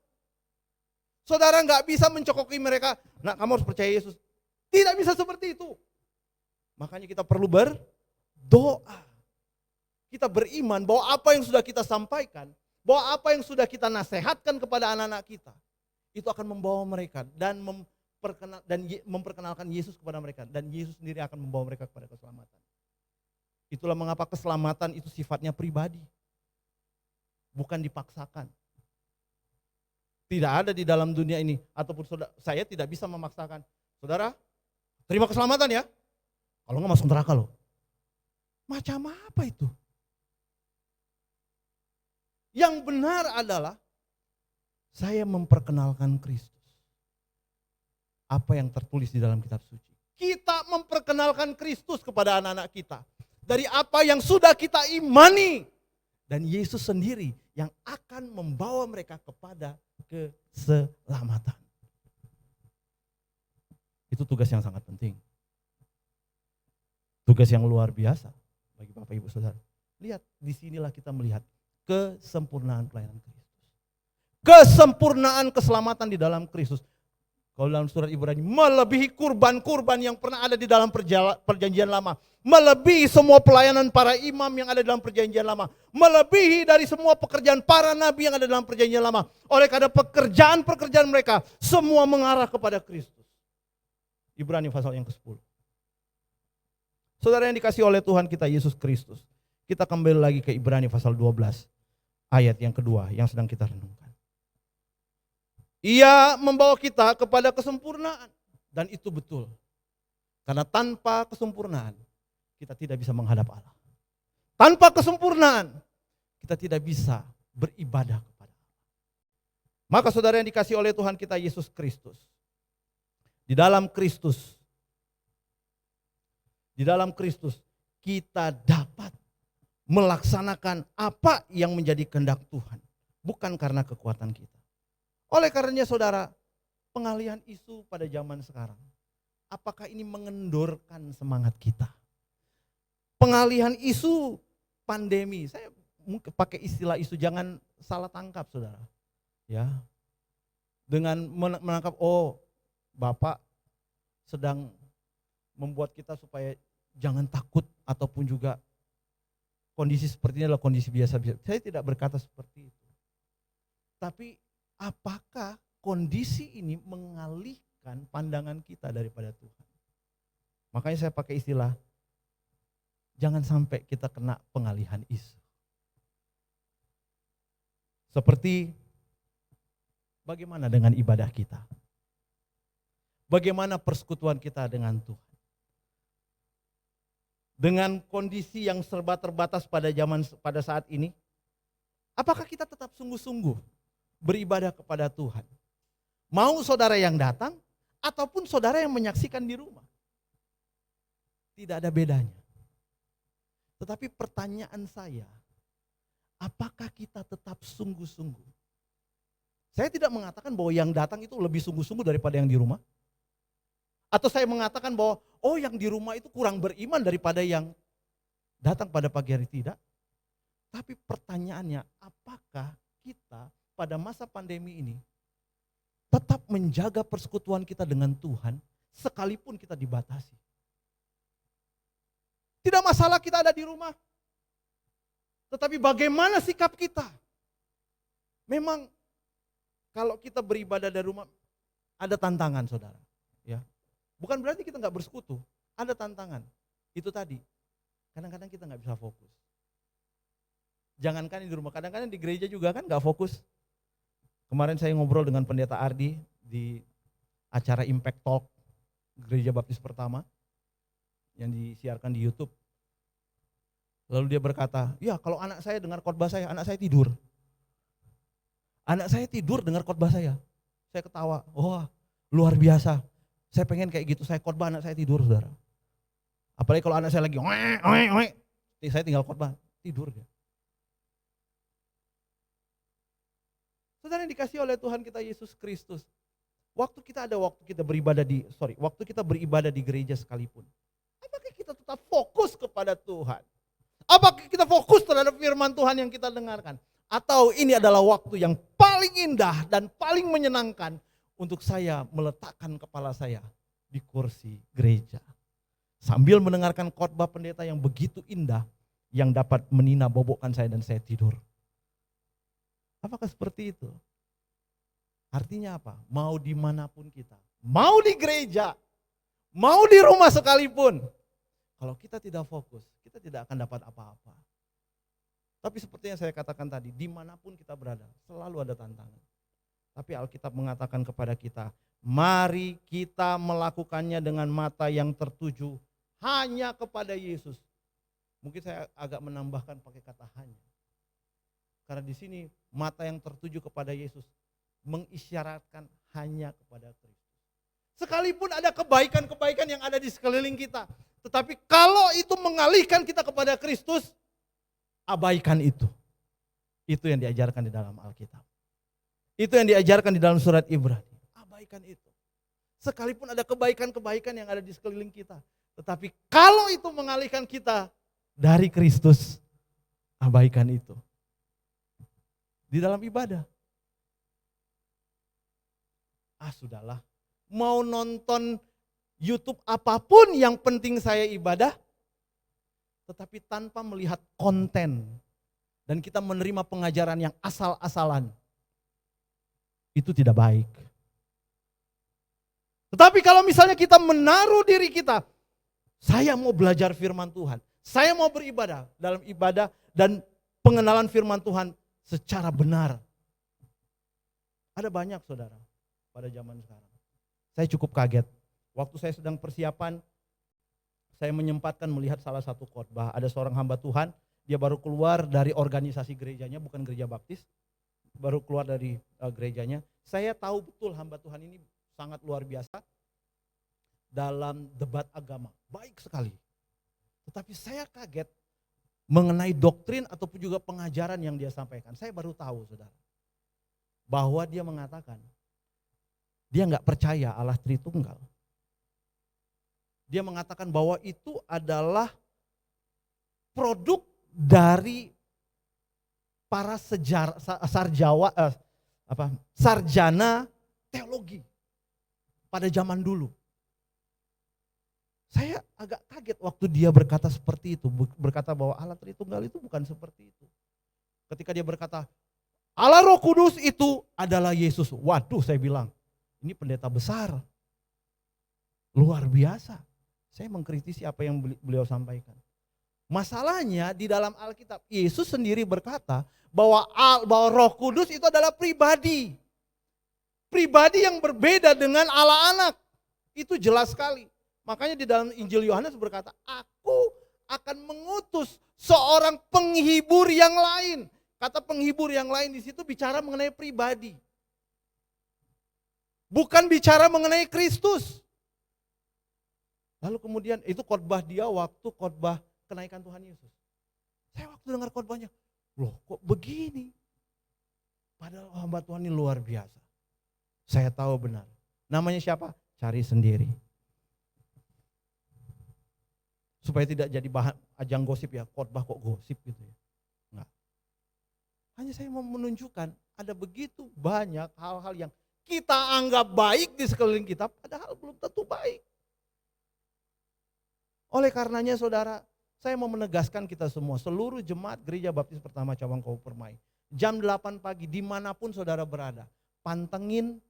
Saudara nggak bisa mencokoki mereka, nah kamu harus percaya Yesus. Tidak bisa seperti itu. Makanya kita perlu berdoa. Kita beriman bahwa apa yang sudah kita sampaikan, bahwa apa yang sudah kita nasihatkan kepada anak-anak kita, itu akan membawa mereka dan memperkenalkan Yesus kepada mereka. Dan Yesus sendiri akan membawa mereka kepada keselamatan. Itulah mengapa keselamatan itu sifatnya pribadi. Bukan dipaksakan. Tidak ada di dalam dunia ini, ataupun saya tidak bisa memaksakan. Saudara, terima keselamatan ya. Kalau enggak masuk neraka loh. Macam apa itu? Yang benar adalah saya memperkenalkan Kristus. Apa yang tertulis di dalam kitab suci. Kita memperkenalkan Kristus kepada anak-anak kita. Dari apa yang sudah kita imani. Dan Yesus sendiri yang akan membawa mereka kepada keselamatan. Itu tugas yang sangat penting. Tugas yang luar biasa bagi Bapak Ibu Saudara. Lihat, disinilah kita melihat kesempurnaan pelayanan Kristus. Kesempurnaan keselamatan di dalam Kristus. Kalau dalam surat Ibrani, melebihi kurban-kurban yang pernah ada di dalam perjanjian lama. Melebihi semua pelayanan para imam yang ada dalam perjanjian lama. Melebihi dari semua pekerjaan para nabi yang ada dalam perjanjian lama. Oleh karena pekerjaan-pekerjaan mereka, semua mengarah kepada Kristus. Ibrani pasal yang ke-10. Saudara yang dikasihi oleh Tuhan kita Yesus Kristus. Kita kembali lagi ke Ibrani pasal 12. Ayat yang kedua yang sedang kita renungkan. Ia membawa kita kepada kesempurnaan. Dan itu betul. Karena tanpa kesempurnaan, kita tidak bisa menghadap Allah. Tanpa kesempurnaan, kita tidak bisa beribadah kepada Allah. Maka saudara yang dikasihi oleh Tuhan kita Yesus Kristus. Di dalam Kristus kita dapat melaksanakan apa yang menjadi kehendak Tuhan. Bukan karena kekuatan kita. Oleh karenanya saudara, pengalihan isu pada zaman sekarang, apakah ini mengendorkan semangat kita? Pengalihan isu pandemi, saya mungkin pakai istilah isu, jangan salah tangkap saudara. Ya, dengan menangkap, oh Bapak sedang membuat kita supaya jangan takut ataupun juga kondisi seperti ini adalah kondisi biasa-biasa. Saya tidak berkata seperti itu. Tapi apakah kondisi ini mengalihkan pandangan kita daripada Tuhan? Makanya saya pakai istilah, jangan sampai kita kena pengalihan isu. Seperti bagaimana dengan ibadah kita? Bagaimana persekutuan kita dengan Tuhan? Dengan kondisi yang serba terbatas pada saat ini, apakah kita tetap sungguh-sungguh beribadah kepada Tuhan? Mau saudara yang datang ataupun saudara yang menyaksikan di rumah? Tidak ada bedanya. Tetapi pertanyaan saya, apakah kita tetap sungguh-sungguh? Saya tidak mengatakan bahwa yang datang itu lebih sungguh-sungguh daripada yang di rumah. Atau saya mengatakan bahwa oh yang di rumah itu kurang beriman daripada yang datang pada pagi hari, tidak. Tapi pertanyaannya, apakah kita pada masa pandemi ini tetap menjaga persekutuan kita dengan Tuhan sekalipun kita dibatasi? Tidak masalah kita ada di rumah. Tetapi bagaimana sikap kita? Memang kalau kita beribadah dari rumah ada tantangan saudara. Ya. Bukan berarti kita nggak bersekutu, ada tantangan. Itu tadi, kadang-kadang kita nggak bisa fokus. Jangankan di rumah, kadang-kadang di gereja juga kan nggak fokus. Kemarin saya ngobrol dengan Pendeta Ardi di acara Impact Talk Gereja Baptis Pertama yang disiarkan di YouTube. Lalu dia berkata, ya kalau anak saya dengar khotbah saya, anak saya tidur. Anak saya tidur dengar khotbah saya. Saya ketawa, wah luar biasa. Saya pengen kayak gitu, saya khotbah anak saya tidur, saudara. Apalagi kalau anak saya lagi saya tinggal khotbah, tidur dia. Saudara yang dikasih oleh Tuhan kita Yesus Kristus. Waktu kita beribadah di gereja sekalipun. Apakah kita tetap fokus kepada Tuhan? Apakah kita fokus terhadap firman Tuhan yang kita dengarkan? Atau ini adalah waktu yang paling indah dan paling menyenangkan untuk saya meletakkan kepala saya di kursi gereja. Sambil mendengarkan khotbah pendeta yang begitu indah yang dapat menina bobokkan saya dan saya tidur. Apakah seperti itu? Artinya apa? Mau dimanapun kita, mau di gereja, mau di rumah sekalipun. Kalau kita tidak fokus, kita tidak akan dapat apa-apa. Tapi seperti yang saya katakan tadi, dimanapun kita berada, selalu ada tantangan. Tapi Alkitab mengatakan kepada kita, mari kita melakukannya dengan mata yang tertuju hanya kepada Yesus. Mungkin saya agak menambahkan pakai kata hanya. Karena di sini mata yang tertuju kepada Yesus mengisyaratkan hanya kepada Kristus. Sekalipun ada kebaikan-kebaikan yang ada di sekeliling kita, tetapi kalau itu mengalihkan kita kepada Kristus, abaikan itu. Itu yang diajarkan di dalam Alkitab. Itu yang diajarkan di dalam surat Ibrani. Abaikan itu. Sekalipun ada kebaikan-kebaikan yang ada di sekeliling kita, tetapi kalau itu mengalihkan kita dari Kristus, abaikan itu. Di dalam ibadah. Sudahlah. Mau nonton YouTube apapun yang penting saya ibadah. Tetapi tanpa melihat konten. Dan kita menerima pengajaran yang asal-asalan. Itu tidak baik. Tetapi kalau misalnya kita menaruh diri kita. Saya mau belajar firman Tuhan. Saya mau beribadah dalam ibadah dan pengenalan firman Tuhan secara benar. Ada banyak saudara pada zaman sekarang. Saya cukup kaget. Waktu saya sedang persiapan, saya menyempatkan melihat salah satu khotbah. Ada seorang hamba Tuhan, dia baru keluar dari organisasi gerejanya, bukan gereja baptis. Baru keluar dari gerejanya. Saya tahu betul hamba Tuhan ini sangat luar biasa dalam debat agama. Baik sekali. Tetapi saya kaget mengenai doktrin ataupun juga pengajaran yang dia sampaikan. Saya baru tahu saudara. Bahwa dia mengatakan, dia nggak percaya Allah Tritunggal. Dia mengatakan bahwa itu adalah produk dari para sarjana teologi pada zaman dulu. Saya agak kaget waktu dia berkata seperti itu, berkata bahwa Allah Tritunggal itu bukan seperti itu. Ketika dia berkata, Allah Roh Kudus itu adalah Yesus. Waduh, saya bilang, ini pendeta besar. Luar biasa. Saya mengkritisi apa yang beliau sampaikan. Masalahnya di dalam Alkitab, Yesus sendiri berkata bahwa Roh Kudus itu adalah pribadi. Pribadi yang berbeda dengan Allah Anak. Itu jelas sekali. Makanya di dalam Injil Yohanes berkata, aku akan mengutus seorang penghibur yang lain. Kata penghibur yang lain di situ bicara mengenai pribadi. Bukan bicara mengenai Kristus. Lalu kemudian itu khotbah dia waktu khotbah kenaikan Tuhan Yesus. Saya waktu dengar khotbahnya, loh kok begini? Padahal hamba Tuhan ini luar biasa. Saya tahu benar. Namanya siapa? Cari sendiri. Supaya tidak jadi bahan ajang gosip ya, khotbah kok gosip gitu ya. Enggak. Hanya saya mau menunjukkan ada begitu banyak hal-hal yang kita anggap baik di sekeliling kita, padahal belum tentu baik. Oleh karenanya saudara, saya mau menegaskan kita semua, seluruh jemaat Gereja Baptis Pertama Cabang Kau Permai, jam 8 pagi dimanapun saudara berada, pantengin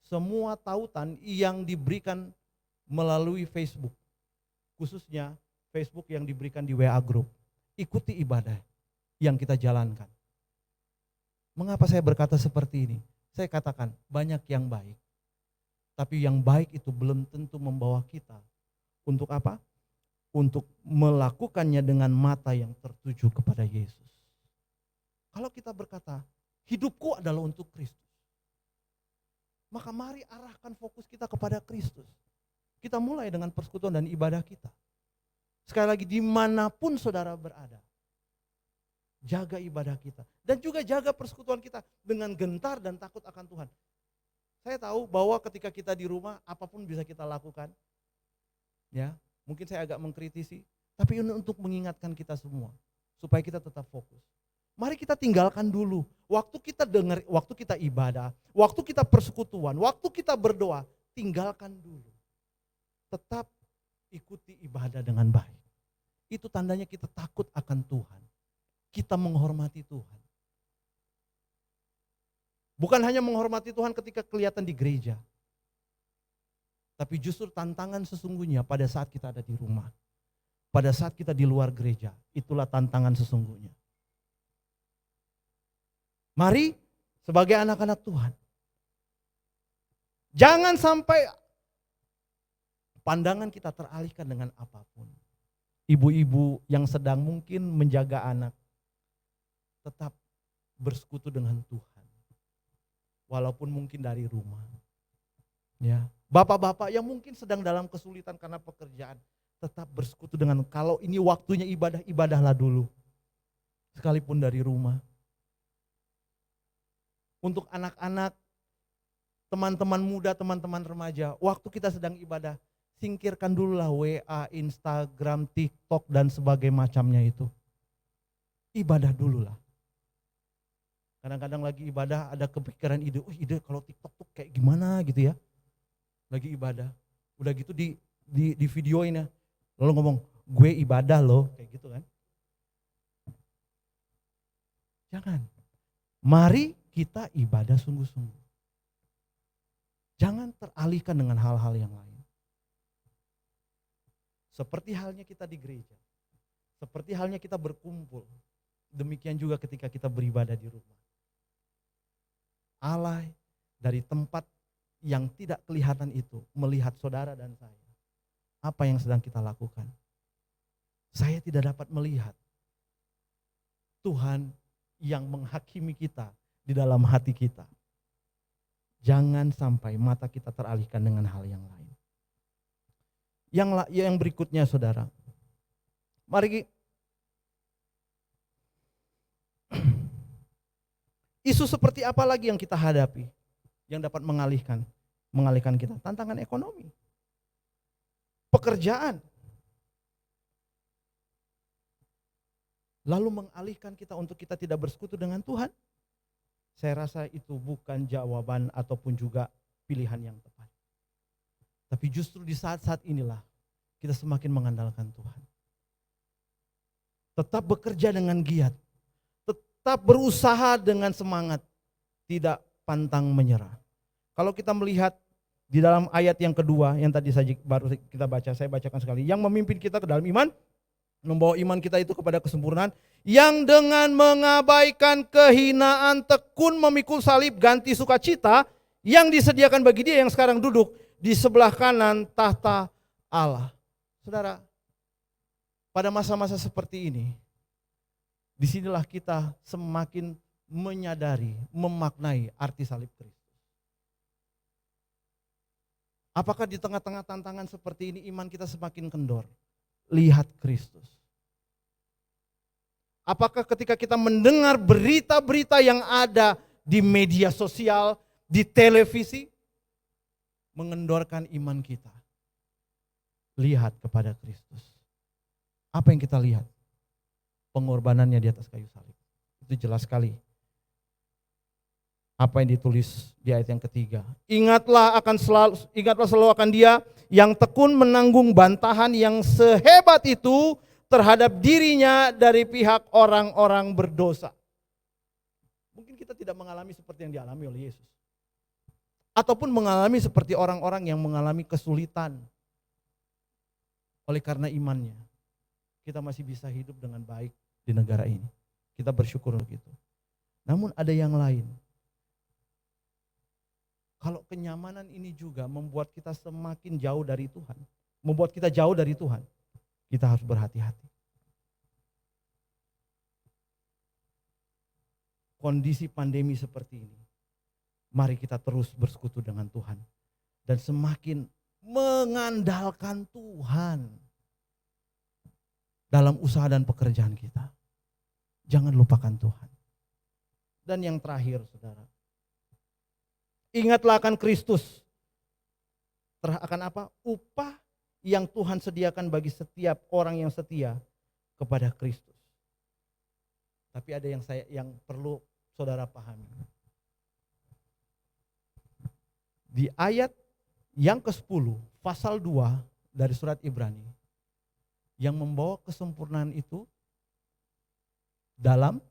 semua tautan yang diberikan melalui Facebook. Khususnya Facebook yang diberikan di WA Group. Ikuti ibadah yang kita jalankan. Mengapa saya berkata seperti ini? Saya katakan banyak yang baik. Tapi yang baik itu belum tentu membawa kita untuk apa? Untuk melakukannya dengan mata yang tertuju kepada Yesus. Kalau kita berkata, hidupku adalah untuk Kristus, maka mari arahkan fokus kita kepada Kristus. Kita mulai dengan persekutuan dan ibadah kita. Sekali lagi, dimanapun saudara berada, jaga ibadah kita. Dan juga jaga persekutuan kita dengan gentar dan takut akan Tuhan. Saya tahu bahwa ketika kita di rumah, apapun bisa kita lakukan. Ya, mungkin saya agak mengkritisi, tapi ini untuk mengingatkan kita semua, supaya kita tetap fokus. Mari kita tinggalkan dulu, waktu kita dengar, waktu kita ibadah, waktu kita persekutuan, waktu kita berdoa, tinggalkan dulu. Tetap ikuti ibadah dengan baik. Itu tandanya kita takut akan Tuhan. Kita menghormati Tuhan. Bukan hanya menghormati Tuhan ketika kelihatan di gereja. Tapi justru tantangan sesungguhnya pada saat kita ada di rumah. Pada saat kita di luar gereja. Itulah tantangan sesungguhnya. Mari sebagai anak-anak Tuhan. Jangan sampai pandangan kita teralihkan dengan apapun. Ibu-ibu yang sedang mungkin menjaga anak, tetap bersekutu dengan Tuhan. Walaupun mungkin dari rumah. Ya, bapak-bapak yang mungkin sedang dalam kesulitan karena pekerjaan, tetap bersekutu dengan, kalau ini waktunya ibadah, ibadahlah dulu. Sekalipun dari rumah. Untuk anak-anak, teman-teman muda, teman-teman remaja, waktu kita sedang ibadah, singkirkan dululah WA, Instagram, TikTok dan sebagainya macamnya itu. Ibadah dululah. Kadang-kadang lagi ibadah ada kepikiran ide, ide kalau TikTok tuh kayak gimana gitu ya. Lagi ibadah, udah gitu di videoin ya. Lalu ngomong, gue ibadah loh, kayak gitu kan. Jangan. Mari kita ibadah sungguh-sungguh. Jangan teralihkan dengan hal-hal yang lain. Seperti halnya kita di gereja. Seperti halnya kita berkumpul. Demikian juga ketika kita beribadah di rumah. Allah dari tempat yang tidak kelihatan itu melihat saudara dan saya. Apa yang sedang kita lakukan? Saya tidak dapat melihat Tuhan yang menghakimi kita di dalam hati kita. Jangan sampai mata kita teralihkan dengan hal yang lain. Yang berikutnya saudara. Mari isu seperti apa lagi yang kita hadapi yang dapat mengalihkan kita? Tantangan ekonomi, pekerjaan, lalu mengalihkan kita untuk kita tidak bersekutu dengan Tuhan. Saya rasa itu bukan jawaban ataupun juga pilihan yang tepat. Tapi justru di saat-saat inilah kita semakin mengandalkan Tuhan. Tetap bekerja dengan giat. Tetap berusaha dengan semangat. Tidak pantang menyerah. Kalau kita melihat di dalam ayat yang kedua yang tadi saja baru kita baca, saya bacakan sekali. Yang memimpin kita ke dalam iman, membawa iman kita itu kepada kesempurnaan, yang dengan mengabaikan kehinaan tekun memikul salib ganti sukacita yang disediakan bagi dia yang sekarang duduk di sebelah kanan tahta Allah. Saudara, pada masa-masa seperti ini, disinilah kita semakin menyadari, memaknai arti salib Kristus. Apakah di tengah-tengah tantangan seperti ini iman kita semakin kendor? Lihat Kristus. Apakah ketika kita mendengar berita-berita yang ada di media sosial, di televisi, mengendorkan iman kita? Lihat kepada Kristus. Apa yang kita lihat? Pengorbanannya di atas kayu salib. Itu jelas sekali. Apa yang ditulis di ayat yang ketiga. Ingatlah selalu akan dia yang tekun menanggung bantahan yang sehebat itu terhadap dirinya dari pihak orang-orang berdosa. Mungkin kita tidak mengalami seperti yang dialami oleh Yesus. Ataupun mengalami seperti orang-orang yang mengalami kesulitan. Oleh karena imannya, kita masih bisa hidup dengan baik di negara ini. Kita bersyukur untuk itu. Namun ada yang lain. kalau kenyamanan ini juga membuat kita semakin jauh dari Tuhan, membuat kita jauh dari Tuhan, kita harus berhati-hati. Kondisi pandemi seperti ini, mari kita terus bersekutu dengan Tuhan dan semakin mengandalkan Tuhan dalam usaha dan pekerjaan kita. Jangan lupakan Tuhan. Dan yang terakhir, saudara, ingatlah akan Kristus. Akan apa? Upah yang Tuhan sediakan bagi setiap orang yang setia kepada Kristus. Tapi ada yang perlu saudara pahami. Di ayat yang ke-10, pasal 2 dari surat Ibrani, yang membawa kesempurnaan itu dalam,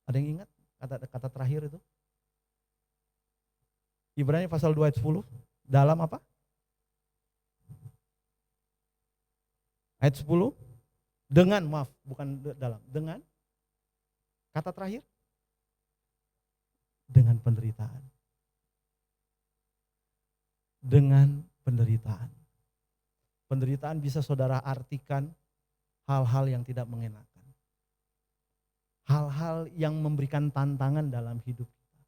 ada yang ingat kata terakhir itu? Ibrani pasal 2 ayat 10, dalam apa? Ayat 10, dengan, maaf, bukan dalam, dengan, kata terakhir, dengan penderitaan. Dengan penderitaan. Penderitaan bisa saudara artikan hal-hal yang tidak mengenakan. Hal-hal yang memberikan tantangan dalam hidup kita.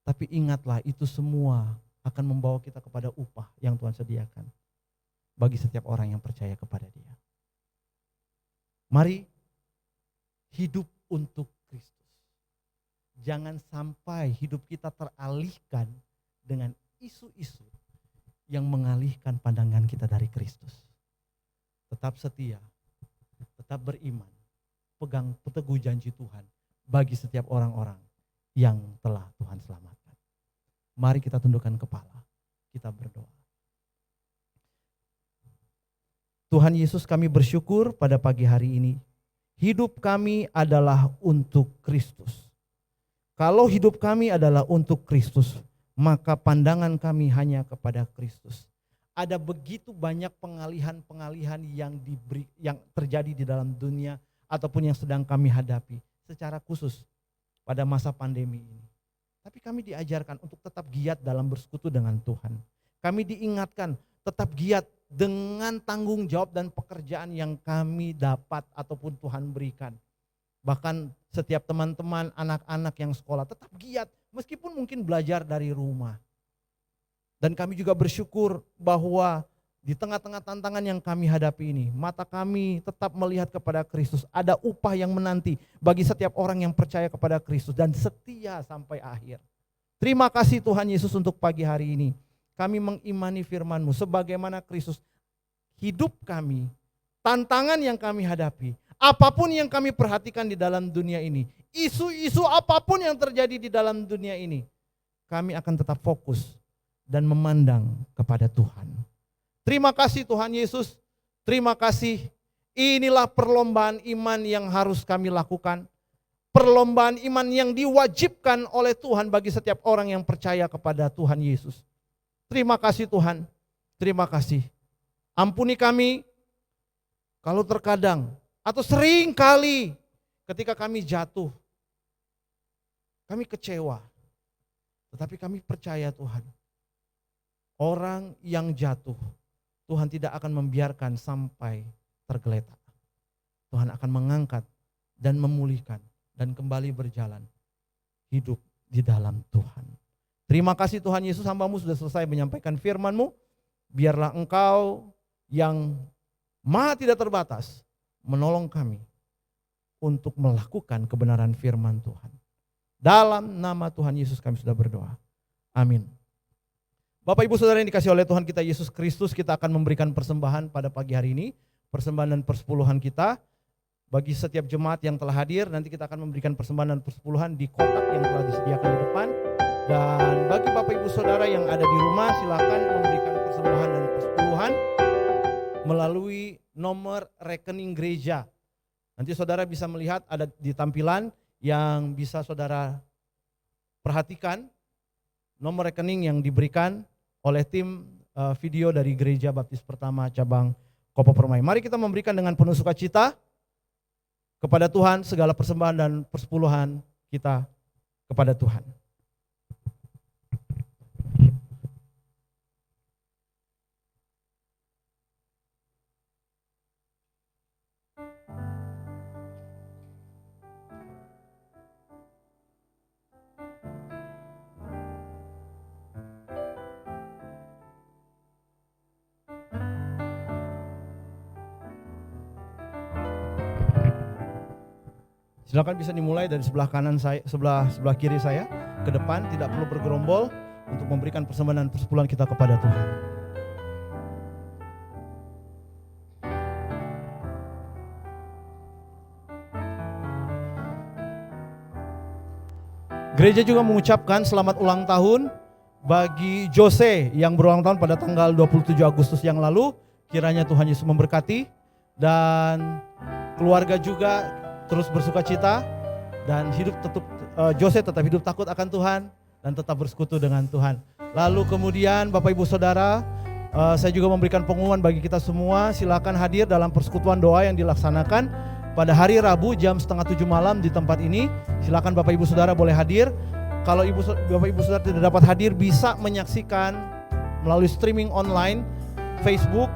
Tapi ingatlah, itu semua akan membawa kita kepada upah yang Tuhan sediakan bagi setiap orang yang percaya kepada Dia. Mari hidup untuk Kristus. Jangan sampai hidup kita teralihkan dengan isu-isu yang mengalihkan pandangan kita dari Kristus. Tetap setia, tetap beriman, pegang teguh janji Tuhan bagi setiap orang-orang yang telah Tuhan selamatkan. Mari kita tundukkan kepala, kita berdoa. Tuhan Yesus, kami bersyukur pada pagi hari ini. Hidup kami adalah untuk Kristus. Kalau hidup kami adalah untuk Kristus, maka pandangan kami hanya kepada Kristus. Ada begitu banyak pengalihan-pengalihan yang terjadi di dalam dunia ataupun yang sedang kami hadapi secara khusus pada masa pandemi ini. Tapi kami diajarkan untuk tetap giat dalam bersekutu dengan Tuhan. Kami diingatkan tetap giat dengan tanggung jawab dan pekerjaan yang kami dapat ataupun Tuhan berikan. Bahkan setiap teman-teman, anak-anak yang sekolah tetap giat meskipun mungkin belajar dari rumah. Dan kami juga bersyukur bahwa di tengah-tengah tantangan yang kami hadapi ini, mata kami tetap melihat kepada Kristus. Ada upah yang menanti bagi setiap orang yang percaya kepada Kristus dan setia sampai akhir. Terima kasih Tuhan Yesus untuk pagi hari ini. Kami mengimani firman-Mu sebagaimana Kristus hidup kami, tantangan yang kami hadapi, apapun yang kami perhatikan di dalam dunia ini, isu-isu apapun yang terjadi di dalam dunia ini, kami akan tetap fokus dan memandang kepada Tuhan. Terima kasih Tuhan Yesus, terima kasih. Inilah perlombaan iman yang harus kami lakukan. Perlombaan iman yang diwajibkan oleh Tuhan bagi setiap orang yang percaya kepada Tuhan Yesus. Terima kasih Tuhan, terima kasih. Ampuni kami kalau terkadang atau sering kali ketika kami jatuh, kami kecewa. Tetapi kami percaya Tuhan, orang yang jatuh, Tuhan tidak akan membiarkan sampai tergeletak. Tuhan akan mengangkat dan memulihkan dan kembali berjalan hidup di dalam Tuhan. Terima kasih Tuhan Yesus, hamba-Mu sudah selesai menyampaikan firman-Mu. Biarlah Engkau yang Maha tidak terbatas menolong kami untuk melakukan kebenaran firman Tuhan. Dalam nama Tuhan Yesus kami sudah berdoa. Amin. Bapak Ibu Saudara yang dikasihi oleh Tuhan kita Yesus Kristus, kita akan memberikan persembahan pada pagi hari ini. Persembahan dan persepuluhan kita. Bagi setiap jemaat yang telah hadir, nanti kita akan memberikan persembahan dan persepuluhan di kotak yang telah disediakan di depan. Dan bagi Bapak Ibu Saudara yang ada di rumah, silakan memberikan persembahan dan persepuluhan melalui nomor rekening gereja. Nanti saudara bisa melihat ada di tampilan yang bisa saudara perhatikan nomor rekening yang diberikan oleh tim video dari Gereja Baptis Pertama Cabang Kopo Permai. Mari kita memberikan dengan penuh sukacita kepada Tuhan segala persembahan dan persepuluhan kita kepada Tuhan. Silakan bisa dimulai dari sebelah kanan saya, sebelah kiri saya ke depan, tidak perlu bergerombol untuk memberikan persembahan dan persepuluhan kita kepada Tuhan. Gereja juga mengucapkan selamat ulang tahun bagi Jose yang berulang tahun pada tanggal 27 Agustus yang lalu. Kiranya Tuhan Yesus memberkati dan keluarga juga terus bersuka cita dan Jose tetap hidup takut akan Tuhan dan tetap bersekutu dengan Tuhan. Lalu kemudian Bapak Ibu Saudara, saya juga memberikan pengumuman bagi kita semua, silakan hadir dalam persekutuan doa yang dilaksanakan pada hari Rabu jam 6:30 malam di tempat ini. Silakan Bapak Ibu Saudara boleh hadir. Kalau Bapak Ibu Saudara tidak dapat hadir, bisa menyaksikan melalui streaming online Facebook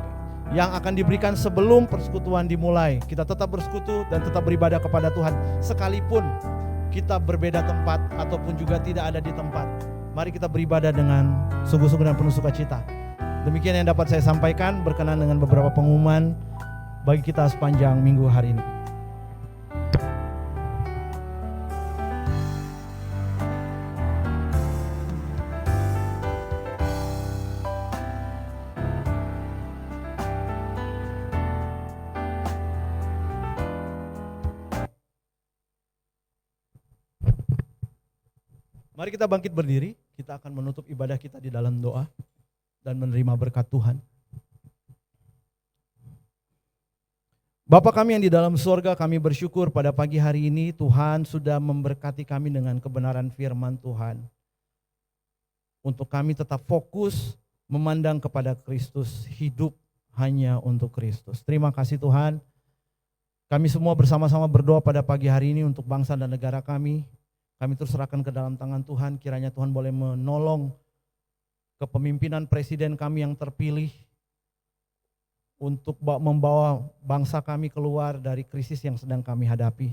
yang akan diberikan sebelum persekutuan dimulai. Kita tetap bersekutu dan tetap beribadah kepada Tuhan sekalipun kita berbeda tempat ataupun juga tidak ada di tempat. Mari kita beribadah dengan sungguh-sungguh dan penuh sukacita. Demikian yang dapat saya sampaikan berkenaan dengan beberapa pengumuman bagi kita sepanjang minggu hari ini. Mari kita bangkit berdiri, kita akan menutup ibadah kita di dalam doa dan menerima berkat Tuhan. Bapa kami yang di dalam surga, kami bersyukur pada pagi hari ini Tuhan sudah memberkati kami dengan kebenaran firman Tuhan. Untuk kami tetap fokus memandang kepada Kristus, hidup hanya untuk Kristus. Terima kasih Tuhan. Kami semua bersama-sama berdoa pada pagi hari ini untuk bangsa dan negara kami. Kami terus serahkan ke dalam tangan Tuhan, kiranya Tuhan boleh menolong kepemimpinan presiden kami yang terpilih untuk membawa bangsa kami keluar dari krisis yang sedang kami hadapi.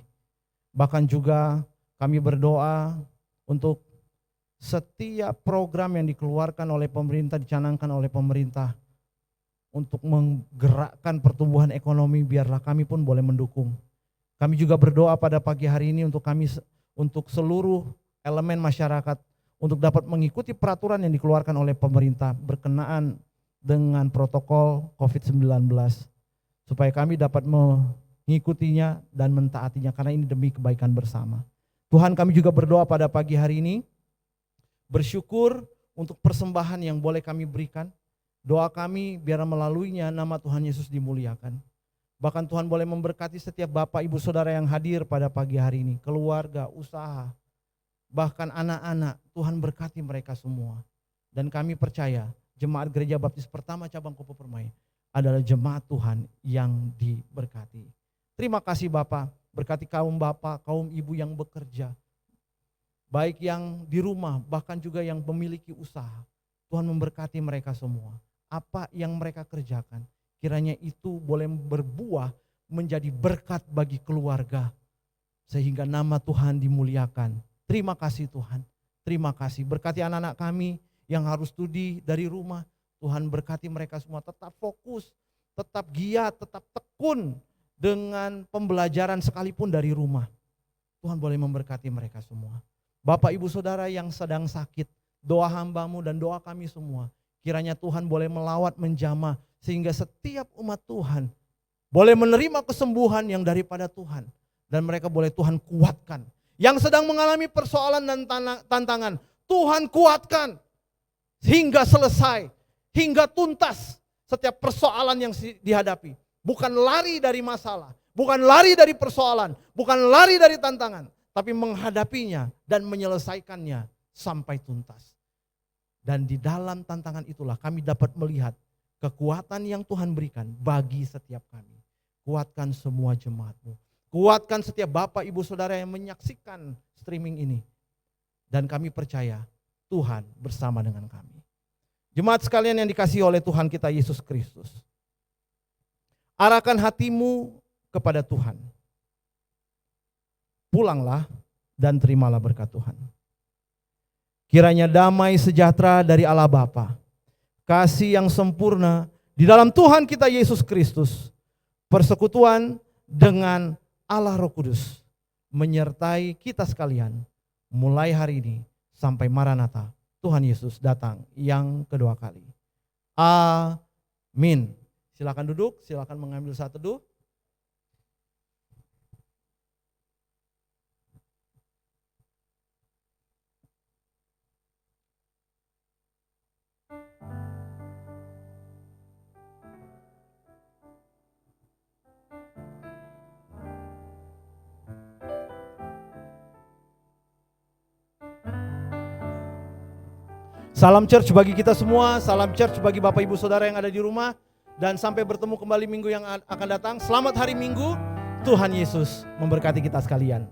Bahkan juga kami berdoa untuk setiap program yang dikeluarkan oleh pemerintah, dicanangkan oleh pemerintah untuk menggerakkan pertumbuhan ekonomi, biarlah kami pun boleh mendukung. Kami juga berdoa pada pagi hari ini untuk seluruh elemen masyarakat untuk dapat mengikuti peraturan yang dikeluarkan oleh pemerintah berkenaan dengan protokol COVID-19 supaya kami dapat mengikutinya dan mentaatinya karena ini demi kebaikan bersama. Tuhan, kami juga berdoa pada pagi hari ini bersyukur untuk persembahan yang boleh kami berikan. Doa kami biar melaluinya nama Tuhan Yesus dimuliakan. Bahkan Tuhan boleh memberkati setiap Bapak Ibu Saudara yang hadir pada pagi hari ini, keluarga, usaha, bahkan anak-anak. Tuhan berkati mereka semua. Dan kami percaya Jemaat Gereja Baptis Pertama Cabang Kopo Permai adalah jemaat Tuhan yang diberkati. Terima kasih Bapak, berkati kaum Bapak, kaum Ibu yang bekerja, baik yang di rumah bahkan juga yang memiliki usaha. Tuhan memberkati mereka semua. Apa yang mereka kerjakan, kiranya itu boleh berbuah menjadi berkat bagi keluarga, sehingga nama Tuhan dimuliakan. Terima kasih Tuhan, terima kasih. Berkati anak-anak kami yang harus studi dari rumah. Tuhan berkati mereka semua tetap fokus, tetap giat, tetap tekun dengan pembelajaran sekalipun dari rumah. Tuhan boleh memberkati mereka semua. Bapak Ibu Saudara yang sedang sakit, doa hamba-Mu dan doa kami semua, kiranya Tuhan boleh melawat menjamah sehingga setiap umat Tuhan boleh menerima kesembuhan yang daripada Tuhan. Dan mereka boleh Tuhan kuatkan. Yang sedang mengalami persoalan dan tantangan, Tuhan kuatkan hingga selesai, hingga tuntas setiap persoalan yang dihadapi. Bukan lari dari masalah, bukan lari dari persoalan, bukan lari dari tantangan, tapi menghadapinya dan menyelesaikannya sampai tuntas. Dan di dalam tantangan itulah kami dapat melihat kekuatan yang Tuhan berikan bagi setiap kami. Kuatkan semua jemaat-Mu. Kuatkan setiap Bapak Ibu Saudara yang menyaksikan streaming ini. Dan kami percaya Tuhan bersama dengan kami. Jemaat sekalian yang dikasihi oleh Tuhan kita Yesus Kristus, arahkan hatimu kepada Tuhan. Pulanglah dan terimalah berkat Tuhan. Kiranya damai sejahtera dari Allah Bapa, kasih yang sempurna di dalam Tuhan kita Yesus Kristus, persekutuan dengan Allah Roh Kudus, menyertai kita sekalian mulai hari ini sampai Maranatha, Tuhan Yesus datang yang kedua kali. Amin. Silakan duduk, silakan mengambil saat teduh. Salam church bagi kita semua, salam church bagi Bapak Ibu Saudara yang ada di rumah, dan sampai bertemu kembali minggu yang akan datang. Selamat hari Minggu, Tuhan Yesus memberkati kita sekalian.